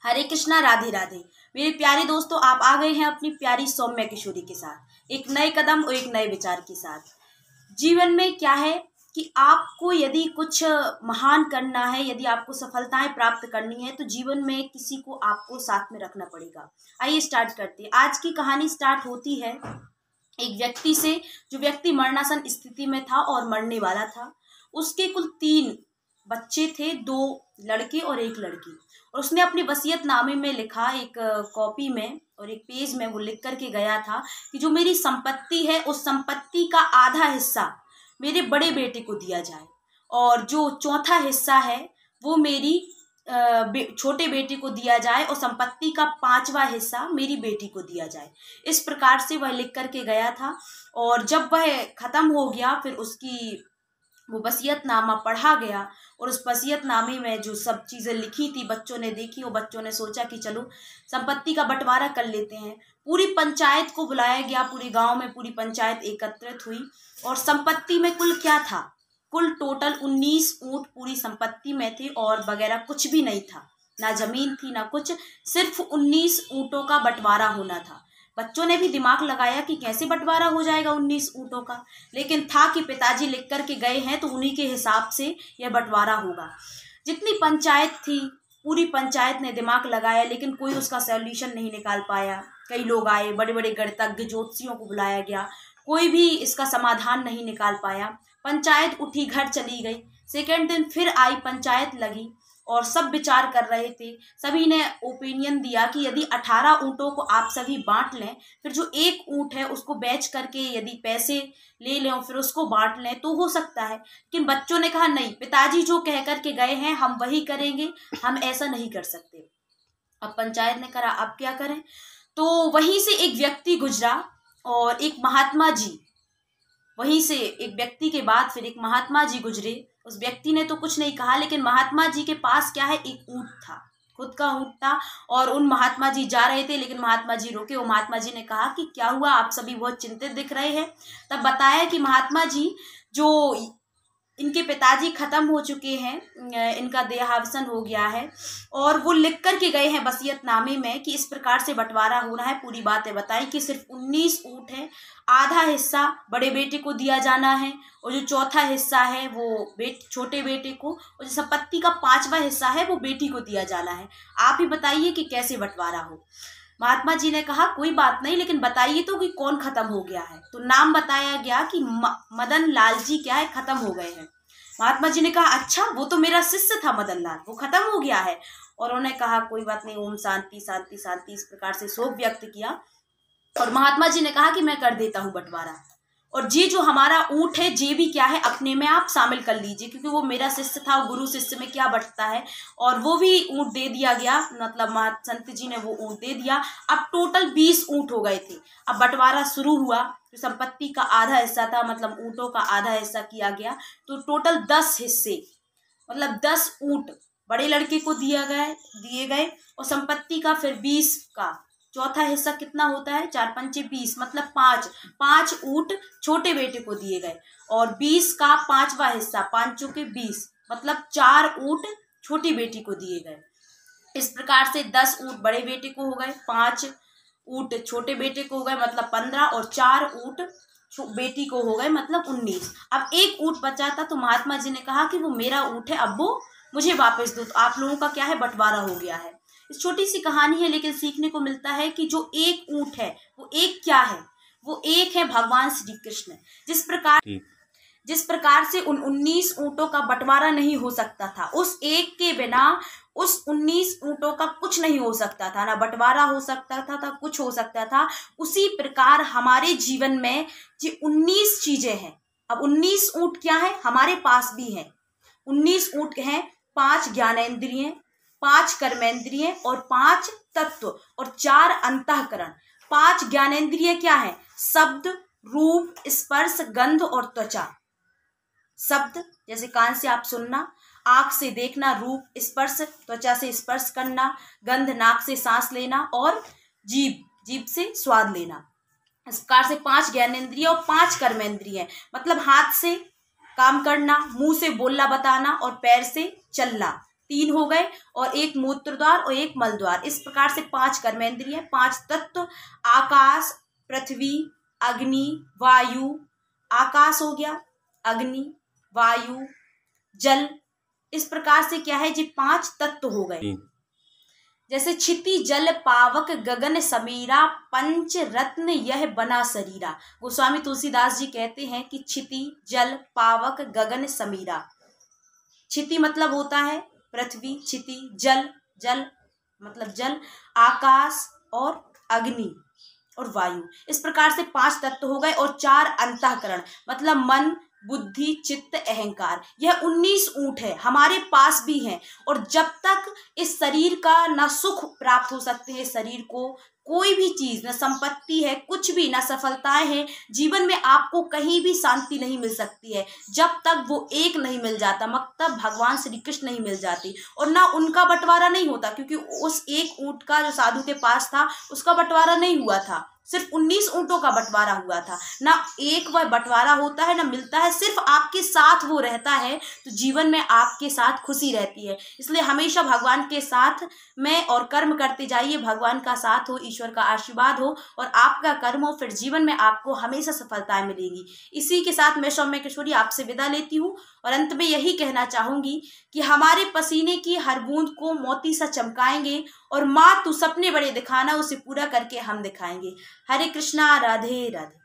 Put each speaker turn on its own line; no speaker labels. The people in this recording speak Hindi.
हरे कृष्णा, राधे राधे। मेरे प्यारे दोस्तों, आप आ गए हैं अपनी प्यारी सौम्या किशोरी के साथ एक नए कदम और एक नए विचार के साथ। जीवन में क्या है कि आपको यदि कुछ महान करना है, यदि आपको सफलताएं प्राप्त करनी है, तो जीवन में किसी को आपको साथ में रखना पड़ेगा। आइए स्टार्ट करते हैं। आज की कहानी स्टार्ट होती है एक व्यक्ति से, जो व्यक्ति मरणासन स्थिति में था और मरने वाला था। उसके कुल 3 बच्चे थे, 2 लड़के और 1 लड़की। और उसने अपनी वसीयतनामे में लिखा, एक कॉपी में और एक पेज में वो लिख करके गया था कि जो मेरी संपत्ति है, उस संपत्ति का आधा हिस्सा मेरे बड़े बेटे को दिया जाए और जो चौथा हिस्सा है वो मेरी छोटे बेटे को दिया जाए और संपत्ति का 5वां हिस्सा मेरी बेटी को दिया जाए। इस प्रकार से वह लिख करके गया था। और जब वह खत्म हो गया, फिर उसकी वो वसीयतनामा पढ़ा गया और उस वसीयतनामे में जो सब चीज़ें लिखी थी बच्चों ने देखी और बच्चों ने सोचा कि चलो संपत्ति का बंटवारा कर लेते हैं। पूरी पंचायत को बुलाया गया, पूरे गांव में पूरी पंचायत एकत्रित हुई और संपत्ति में कुल क्या था, कुल टोटल 19 ऊँट पूरी संपत्ति में थे और वगैरह कुछ भी नहीं था, ना जमीन थी ना कुछ, सिर्फ 19 ऊँटों का बंटवारा होना था। बच्चों ने भी दिमाग लगाया कि कैसे बंटवारा हो जाएगा 19 ऊँटों का, लेकिन था कि पिताजी लिख करके गए हैं तो उन्हीं के हिसाब से यह बंटवारा होगा। जितनी पंचायत थी, पूरी पंचायत ने दिमाग लगाया, लेकिन कोई उसका सॉल्यूशन नहीं निकाल पाया। कई लोग आए, बड़े बड़े गणितज्ञ ज्योतिषियों को बुलाया गया, कोई भी इसका समाधान नहीं निकाल पाया। पंचायत उठी, घर चली गई। सेकेंड दिन फिर आई, पंचायत लगी और सब विचार कर रहे थे। सभी ने ओपिनियन दिया कि यदि 18 ऊँटों को आप सभी बांट लें, फिर जो 1 ऊँट है उसको बेच करके यदि पैसे ले लें और फिर उसको बांट लें तो हो सकता है। लेकिन बच्चों ने कहा नहीं, पिताजी जो कह करके गए हैं हम वही करेंगे, हम ऐसा नहीं कर सकते। अब पंचायत ने कहा अब क्या करें। तो वहीं से एक व्यक्ति गुजरा और एक महात्मा जी, वहीं से एक व्यक्ति के बाद फिर एक महात्मा जी गुजरे। उस व्यक्ति ने तो कुछ नहीं कहा, लेकिन महात्मा जी के पास क्या है, एक ऊँट था, खुद का ऊँट था। और उन महात्मा जी जा रहे थे, लेकिन महात्मा जी रोके और महात्मा जी ने कहा कि क्या हुआ, आप सभी बहुत चिंतित दिख रहे हैं। तब बताया कि महात्मा जी, जो इनके पिताजी खत्म हो चुके हैं, इनका देहावसान हो गया है और वो लिख कर के गए हैं वसीयतनामे में कि इस प्रकार से बंटवारा होना है। पूरी बातें बताई कि सिर्फ 19 ऊँट है, आधा हिस्सा बड़े बेटे को दिया जाना है और जो चौथा हिस्सा है वो छोटे बेटे को, और जो संपत्ति का 5वां हिस्सा है वो बेटी को दिया जाना है। आप ही बताइए कि कैसे बंटवारा हो। महात्मा जी ने कहा कोई बात नहीं, लेकिन बताइए तो कि कौन खत्म हो गया है। तो नाम बताया गया कि मदन लाल जी क्या है, खत्म हो गए हैं। महात्मा जी ने कहा अच्छा, वो तो मेरा शिष्य था मदन लाल, वो खत्म हो गया है। और उन्होंने कहा कोई बात नहीं, ओम शांति शांति शांति, इस प्रकार से शोक व्यक्त किया। और महात्मा जी ने कहा कि मैं कर देता हूँ बंटवारा, और जी जो हमारा ऊँट है जे भी क्या है अपने में आप शामिल कर लीजिए, क्योंकि वो मेरा शिष्य था, गुरु शिष्य में क्या बंटता है। और वो भी ऊँट दे दिया गया, मतलब संत जी ने वो ऊँट दे दिया। अब टोटल 20 ऊँट हो गए थे। अब बंटवारा शुरू हुआ, जो संपत्ति का आधा हिस्सा था, मतलब ऊँटों का आधा हिस्सा किया गया। तो टोटल 10 हिस्से, मतलब 10 ऊँट बड़े लड़के को दिए गए और संपत्ति का फिर 20 का चौथा हिस्सा कितना होता है, 4 पंचे 20, मतलब 5 ऊँट छोटे बेटे को दिए गए और 20 का 5वां हिस्सा, 5 चौके 20, मतलब 4 ऊँट छोटी बेटी को दिए गए। इस प्रकार से 10 ऊँट बड़े बेटे को हो गए, 5 ऊँट छोटे बेटे को हो गए, मतलब 15, और 4 ऊँट बेटी को हो गए, मतलब 19। अब 1 ऊँट बचा था, तो महात्मा जी ने कहा कि वो मेरा ऊँट है, अब वो मुझे वापस दो। तो आप लोगों का क्या है, बंटवारा हो गया है। इस छोटी सी कहानी है, लेकिन सीखने को मिलता है कि जो 1 ऊँट है वो एक क्या है, वो एक है भगवान श्री कृष्ण। जिस प्रकार से उन 19 ऊँटों का बंटवारा नहीं हो सकता था, उस एक के बिना उस 19 ऊँटों का कुछ नहीं हो सकता था, ना बंटवारा हो सकता था कुछ हो सकता था। उसी प्रकार हमारे जीवन में जो 19 चीजें हैं, अब 19 ऊँट क्या है हमारे पास भी है। 19 ऊँट हैं, 5 ज्ञानेंद्रिय, 5 कर्मेंद्रिय और 5 तत्व और 4 अंतःकरण। 5 ज्ञानेंद्रिय क्या है, शब्द, रूप, स्पर्श, गंध और त्वचा। शब्द जैसे कान से आप सुनना, आँख से देखना, रूप, स्पर्श त्वचा से स्पर्श करना, गंध नाक से सांस लेना और जीभ से स्वाद लेना। इस प्रकार से 5 ज्ञानेंद्रिय और 5 कर्मेंद्रिय, मतलब हाथ से काम करना, मुंह से बोलना बताना और पैर से चलना, 3 हो गए, और एक मूत्र द्वार और एक मल द्वार। इस प्रकार से 5 कर्मेंद्रिय, 5 तत्व, आकाश, पृथ्वी, अग्नि, वायु, आकाश हो गया, अग्नि, वायु, जल। इस प्रकार से क्या है जी 5 तत्व हो गए। जैसे क्षिति जल पावक गगन समीरा, पंच रत्न यह बना शरीरा। गोस्वामी तुलसीदास जी कहते हैं कि क्षिति जल पावक गगन समीरा। क्षिति मतलब होता है पृथ्वी, क्षिति जल, जल मतलब जल, आकाश और अग्नि और वायु। इस प्रकार से 5 तत्व हो गए, और 4 अंतःकरण मतलब मन, बुद्धि, चित्त, अहंकार। यह 19 ऊंट है, हमारे पास भी हैं। और जब तक इस शरीर का न सुख प्राप्त हो सकते हैं, शरीर को कोई भी चीज, न संपत्ति है, कुछ भी, न सफलताएं हैं, जीवन में आपको कहीं भी शांति नहीं मिल सकती है जब तक वो एक नहीं मिल जाता, मतलब भगवान श्री कृष्ण नहीं मिल जाती। और ना उनका बंटवारा नहीं होता, क्योंकि उस एक ऊंट का जो साधु के पास था उसका बंटवारा नहीं हुआ था, सिर्फ 19 ऊंटों का बंटवारा हुआ था। ना एक वह बंटवारा होता है, ना मिलता है, सिर्फ आपके साथ वो रहता है, तो जीवन में आपके साथ खुशी रहती है। इसलिए हमेशा भगवान के साथ में और कर्म करते जाइए, भगवान का साथ हो, ईश्वर का आशीर्वाद हो और आपका कर्म हो, फिर जीवन में आपको हमेशा सफलताएं मिलेगी। इसी के साथ मैं सौम्या किशोरी आपसे विदा लेती हूँ, और अंत में यही कहना चाहूंगी कि हमारे पसीने की हर बूंद को मोती सा चमकाएंगे, और माँ तू सपने बड़े दिखाना, उसे पूरा करके हम दिखाएंगे। हरे कृष्णा, राधे राधे।